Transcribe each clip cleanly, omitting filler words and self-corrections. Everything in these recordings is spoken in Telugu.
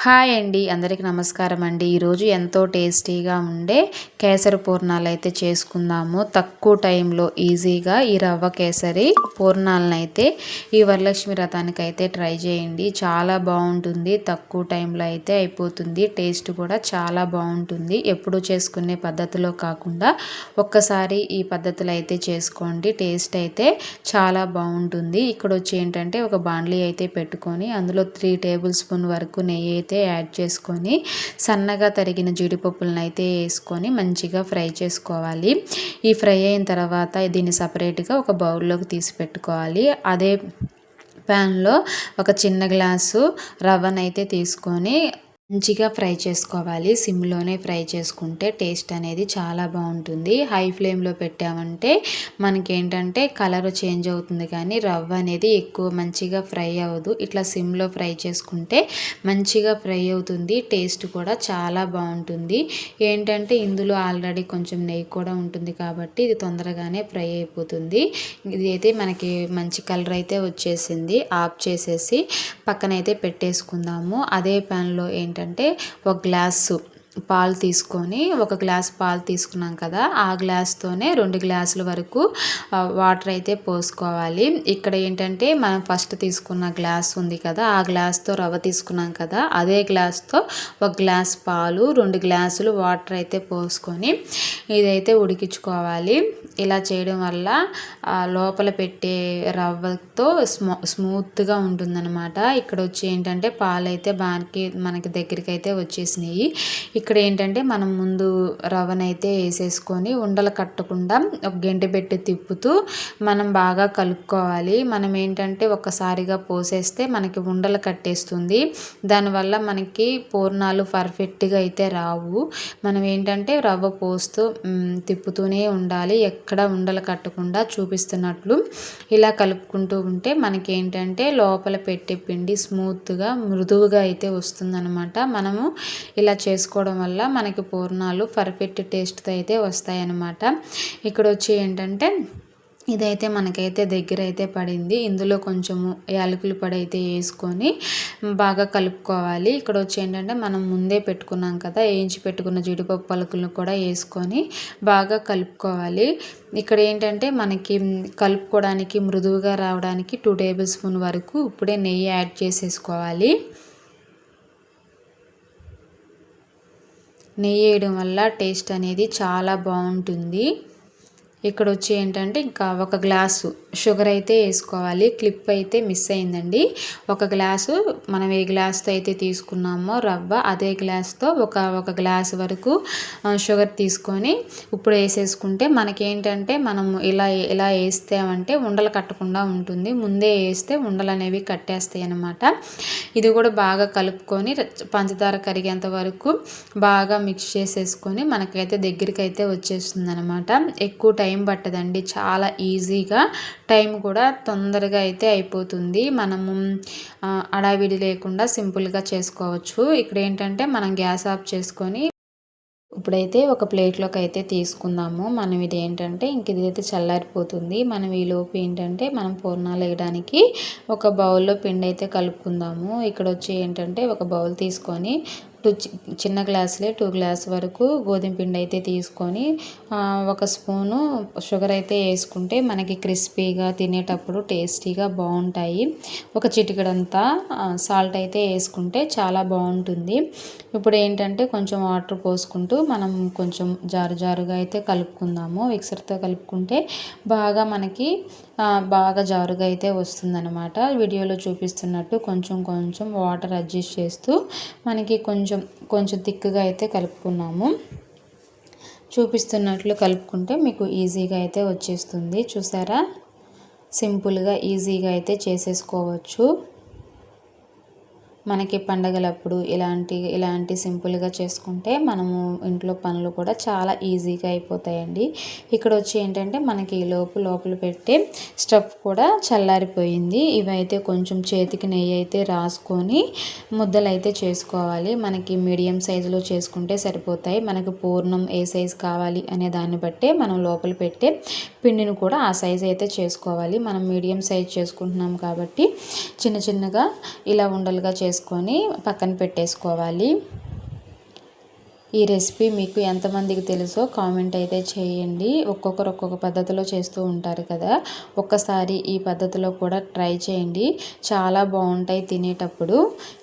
హాయ్ అండి. అందరికి నమస్కారం అండి. ఈరోజు ఎంతో టేస్టీగా ఉండే కేసరి పూర్ణాలైతే చేసుకుందాము. తక్కువ టైంలో ఈజీగా ఈ రవ్వ కేసరి పూర్ణాలనైతే ఈ వరలక్ష్మి వ్రతానికైతే ట్రై చేయండి. చాలా బాగుంటుంది. తక్కువ టైంలో అయితే అయిపోతుంది. టేస్ట్ కూడా చాలా బాగుంటుంది. ఎప్పుడు చేసుకునే పద్ధతిలో కాకుండా ఒక్కసారి ఈ పద్ధతిలో అయితే చేసుకోండి. టేస్ట్ అయితే చాలా బాగుంటుంది. ఇక్కడ వచ్చి ఏంటంటే ఒక బాండ్లీ అయితే పెట్టుకొని అందులో 3 టేబుల్ స్పూన్ వరకు నెయ్యి అయితే యాడ్ చేసుకొని సన్నగా తరిగిన జీడిపప్పులను అయితే వేసుకొని మంచిగా ఫ్రై చేసుకోవాలి. ఈ ఫ్రై అయిన తర్వాత దీన్ని సపరేట్గా ఒక బౌల్లోకి తీసి పెట్టుకోవాలి. అదే ప్యాన్లో ఒక చిన్న గ్లాసు రవ్వనైతే తీసుకొని మంచిగా ఫ్రై చేసుకోవాలి. సిమ్లోనే ఫ్రై చేసుకుంటే టేస్ట్ అనేది చాలా బాగుంటుంది. హై ఫ్లేమ్లో పెట్టామంటే మనకేంటంటే కలర్ చేంజ్ అవుతుంది, కానీ రవ్వ అనేది ఎక్కువ మంచిగా ఫ్రై అవ్వదు. ఇట్లా సిమ్లో ఫ్రై చేసుకుంటే మంచిగా ఫ్రై అవుతుంది. టేస్ట్ కూడా చాలా బాగుంటుంది. ఏంటంటే ఇందులో ఆల్రెడీ కొంచెం నెయ్యి కూడా ఉంటుంది కాబట్టి ఇది తొందరగానే ఫ్రై అయిపోతుంది. ఇది అయితే మనకి మంచి కలర్ అయితే వచ్చేసింది. ఆఫ్ చేసేసి పక్కనైతే పెట్టేసుకుందాము. అదే ప్యాన్లో ఏంటంటే ఒక గ్లాసు పాలు తీసుకొని, ఒక గ్లాస్ పాలు తీసుకున్నాం కదా, ఆ గ్లాస్తోనే 2 గ్లాసుల వరకు వాటర్ అయితే పోసుకోవాలి. ఇక్కడ ఏంటంటే మనం ఫస్ట్ తీసుకున్న గ్లాస్ ఉంది కదా, ఆ గ్లాస్తో రవ్వ తీసుకున్నాం కదా, అదే గ్లాస్తో ఒక గ్లాస్ పాలు 2 గ్లాసులు వాటర్ అయితే పోసుకొని ఇదైతే ఉడికించుకోవాలి. ఇలా చేయడం వల్ల లోపల పెట్టే రవ్వతో స్మూత్గా ఉంటుందన్నమాట. ఇక్కడ వచ్చి ఏంటంటే పాలైతే మనకి దగ్గరికి అయితే వచ్చేసినాయి. ఇక్కడ ఏంటంటే మనం ముందు రవ్వనైతే వేసేసుకొని ఉండలు కట్టకుండా ఒక గంటె పెట్టి తిప్పుతూ మనం బాగా కలుపుకోవాలి. మనం ఏంటంటే ఒక్కసారిగా పోసేస్తే మనకి ఉండలు కట్టేస్తుంది. దానివల్ల మనకి పూర్ణాలు పర్ఫెక్ట్గా అయితే రావు. మనం ఏంటంటే రవ్వ పోస్తూ తిప్పుతూనే ఉండాలి. ఎక్కడ ఉండలు కట్టకుండా చూపిస్తున్నట్లు ఇలా కలుపుకుంటూ ఉంటే మనకి ఏంటంటే లోపల పెట్టే పిండి స్మూత్గా మృదువుగా అయితే వస్తుందన్నమాట. మనము ఇలా చేసుకోవడం వల్ల మనకి పూర్ణాలు పర్ఫెక్ట్ టేస్ట్తో అయితే వస్తాయన్నమాట. ఇక్కడ వచ్చి ఏంటంటే ఇదైతే మనకైతే దగ్గర అయితే పడింది. ఇందులో కొంచెము యాలకుల పొడి అయితే వేసుకొని బాగా కలుపుకోవాలి. ఇక్కడ వచ్చి ఏంటంటే మనం ముందే పెట్టుకున్నాం కదా, వేయించి పెట్టుకున్న జీడిపప్పు పలుకులను కూడా వేసుకొని బాగా కలుపుకోవాలి. ఇక్కడ ఏంటంటే మనకి కలుపుకోవడానికి మృదువుగా రావడానికి 2 టేబుల్ స్పూన్ వరకు ఇప్పుడే నెయ్యి యాడ్ చేసేసుకోవాలి. నెయ్యి వేయడం వల్ల టేస్ట్ అనేది చాలా బాగుంటుంది. ఇక్కడ వచ్చి ఏంటంటే ఇంకా ఒక గ్లాసు షుగర్ అయితే వేసుకోవాలి. క్లిప్ అయితే మిస్ అయిందండి. ఒక గ్లాసు మనం ఏ గ్లాస్తో అయితే తీసుకున్నామో రవ్వ, అదే గ్లాస్తో ఒక గ్లాసు వరకు షుగర్ తీసుకొని ఇప్పుడు వేసేసుకుంటే మనకేంటంటే మనం ఇలా వేస్తామంటే ఉండలు కట్టకుండా ఉంటుంది. ముందే వేస్తే ఉండలు అనేవి కట్టేస్తాయి అన్నమాట. ఇది కూడా బాగా కలుపుకొని పంచదార కరిగేంత వరకు బాగా మిక్స్ చేసేసుకొని మనకైతే దగ్గరికి అయితే వచ్చేస్తుంది అనమాట. ఎక్కువ టైం పట్టదండి. చాలా ఈజీగా, టైం కూడా తొందరగా అయితే అయిపోతుంది. మనము హడావిడి లేకుండా సింపుల్గా చేసుకోవచ్చు. ఇక్కడ ఏంటంటే మనం గ్యాస్ ఆఫ్ చేసుకొని ఇప్పుడైతే ఒక ప్లేట్లోకి అయితే తీసుకుందాము. మనం ఇది ఏంటంటే ఇదైతే చల్లారిపోతుంది. మనం ఈలోపు ఏంటంటే మనం పూర్ణాలు వేయడానికి ఒక బౌల్లో పిండి అయితే కలుపుకుందాము. ఇక్కడ వచ్చి ఏంటంటే ఒక బౌల్ తీసుకొని చిన్న గ్లాసులే 2 గ్లాస్ వరకు గోధుమ పిండి అయితే తీసుకొని ఒక స్పూను షుగర్ అయితే వేసుకుంటే మనకి క్రిస్పీగా తినేటప్పుడు టేస్టీగా బాగుంటాయి. ఒక చిటికెడంతా సాల్ట్ అయితే వేసుకుంటే చాలా బాగుంటుంది. ఇప్పుడు ఏంటంటే కొంచెం వాటర్ పోసుకుంటూ మనం కొంచెం జారుగా అయితే కలుపుకుందాము. మిక్సర్తో కలుపుకుంటే బాగా మనకి బాగా జారుగా అయితే వస్తుందన్నమాట. వీడియోలో చూపిస్తున్నట్టు కొంచెం వాటర్ అడ్జస్ట్ చేస్తూ మనకి కొంచెం థిక్గా అయితే కలుపుకున్నాము. చూపిస్తున్నట్లు కలుపుకుంటే మీకు ఈజీగా అయితే వచ్చేస్తుంది. చూసారా, సింపుల్గా ఈజీగా అయితే చేసేసుకోవచ్చు. మనకి పండగలప్పుడు ఇలాంటి సింపుల్గా చేసుకుంటే మనము ఇంట్లో పనులు కూడా చాలా ఈజీగా అయిపోతాయండి. ఇక్కడ వచ్చి ఏంటంటే మనకి లోపల పెట్టే స్టఫ్ కూడా చల్లారిపోయింది. ఇవైతే కొంచెం చేతికి నెయ్యి అయితే రాసుకొని ముద్దలు అయితే చేసుకోవాలి. మనకి మీడియం సైజులో చేసుకుంటే సరిపోతాయి. మనకి పూర్ణం ఏ సైజు కావాలి అనే దాన్ని బట్టే మనం లోపల పెట్టే పిండిని కూడా ఆ సైజు అయితే చేసుకోవాలి. మనం మీడియం సైజ్ చేసుకుంటున్నాం కాబట్టి చిన్నగా ఇలా ఉండలుగా వేసుకొని పక్కన పెట్టేసుకోవాలి. ఈ రెసిపీ మీకు ఎంతమందికి తెలుసో కామెంట్ అయితే చేయండి. ఒక్కొక్కరు ఒక్కొక్క పద్ధతిలో చేస్తూ ఉంటారు కదా, ఒక్కసారి ఈ పద్ధతిలో కూడా ట్రై చేయండి, చాలా బాగుంటాయి తినేటప్పుడు.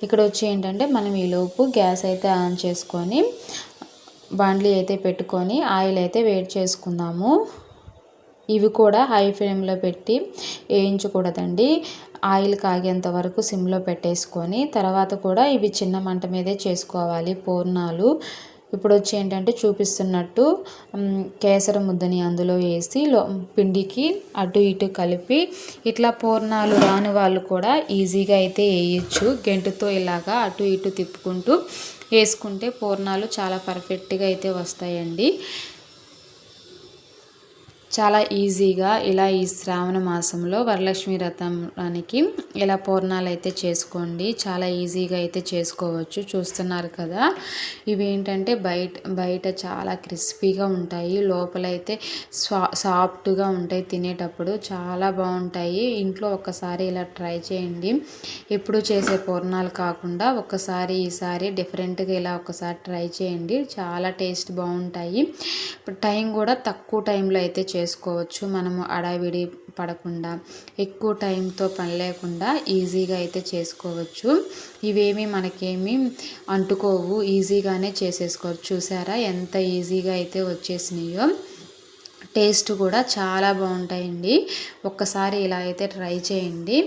ఇక్కడ వచ్చి ఏంటంటే మనం ఈలోపు గ్యాస్ అయితే ఆన్ చేసుకొని బాండ్లీ అయితే పెట్టుకొని ఆయిల్ అయితే వేడి చేసుకుందాము. ఇవి కూడా హై ఫ్లేమ్లో పెట్టి వేయించకూడదండి. ఆయిల్ కాగేంత వరకు సిమ్లో పెట్టేసుకొని తర్వాత కూడా ఇవి చిన్న మంట మీదే చేసుకోవాలి పూర్ణాలు. ఇప్పుడు వచ్చి ఏంటంటే చూపిస్తున్నట్టు కేసర ముద్దని అందులో వేసి పిండికి అటు ఇటు కలిపి ఇట్లా పూర్ణాలు రాని వాళ్ళు కూడా ఈజీగా అయితే వేయచ్చు. గెంటుతో ఇలాగా అటు ఇటు తిప్పుకుంటూ వేసుకుంటే పూర్ణాలు చాలా పర్ఫెక్ట్గా అయితే వస్తాయండి. చాలా ఈజీగా ఇలా ఈ శ్రావణ మాసంలో వరలక్ష్మి వ్రతానికి ఇలా పూర్ణాలు అయితే చేసుకోండి. చాలా ఈజీగా అయితే చేసుకోవచ్చు. చూస్తున్నారు కదా, ఇవి ఏంటంటే బయట చాలా క్రిస్పీగా ఉంటాయి, లోపలైతే సాఫ్ట్గా ఉంటాయి. తినేటప్పుడు చాలా బాగుంటాయి. ఇంట్లో ఒక్కసారి ఇలా ట్రై చేయండి. ఎప్పుడు చేసే పూర్ణాలు కాకుండా ఈసారి డిఫరెంట్గా ఇలా ఒకసారి ట్రై చేయండి. చాలా టేస్ట్ బాగుంటాయి. టైం కూడా తక్కువ టైంలో అయితే చేసుకోవచ్చు. మనము అడావిడి పడకుండా ఎక్కువ టైంతో పని లేకుండా ఈజీగా అయితే చేసుకోవచ్చు. ఇవేమి మనకేమి అంటుకోవు, ఈజీగానే చేసేసుకోవచ్చు. చూసారా ఎంత ఈజీగా అయితే వచ్చేసినాయో. టేస్ట్ కూడా చాలా బాగుంటాయండి. ఒక్కసారి ఇలా అయితే ట్రై చేయండి.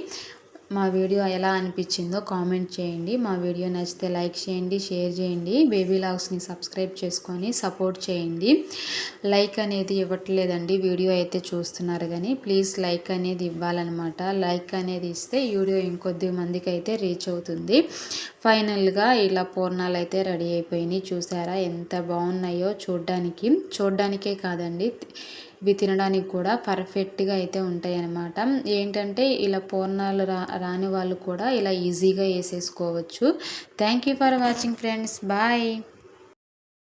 మా వీడియో ఎలా అనిపించిందో కామెంట్ చేయండి. మా వీడియో నచ్చితే లైక్ చేయండి, షేర్ చేయండి. బేబీ లాగ్స్ని సబ్స్క్రైబ్ చేసుకొని సపోర్ట్ చేయండి. లైక్ అనేది ఇవ్వట్లేదండి, వీడియో అయితే చూస్తున్నారు కానీ ప్లీజ్ లైక్ అనేది ఇవ్వాలన్నమాట. లైక్ అనేది ఇస్తే వీడియో ఇంకొద్ది మందికి అయితే రీచ్ అవుతుంది. ఫైనల్గా ఇలా పూర్ణాలు అయితే రెడీ అయిపోయినాయి. చూసారా ఎంత బాగున్నాయో. చూడ్డానికే కాదండి, ఇవి తినడానికి కూడా పర్ఫెక్ట్గా అయితే ఉంటాయి అన్నమాట. ఏంటంటే ఇలా పూర్ణాలు రాని వాళ్ళు కూడా ఇలా ఈజీగా వేసేసుకోవచ్చు. Thank you for watching friends. Bye.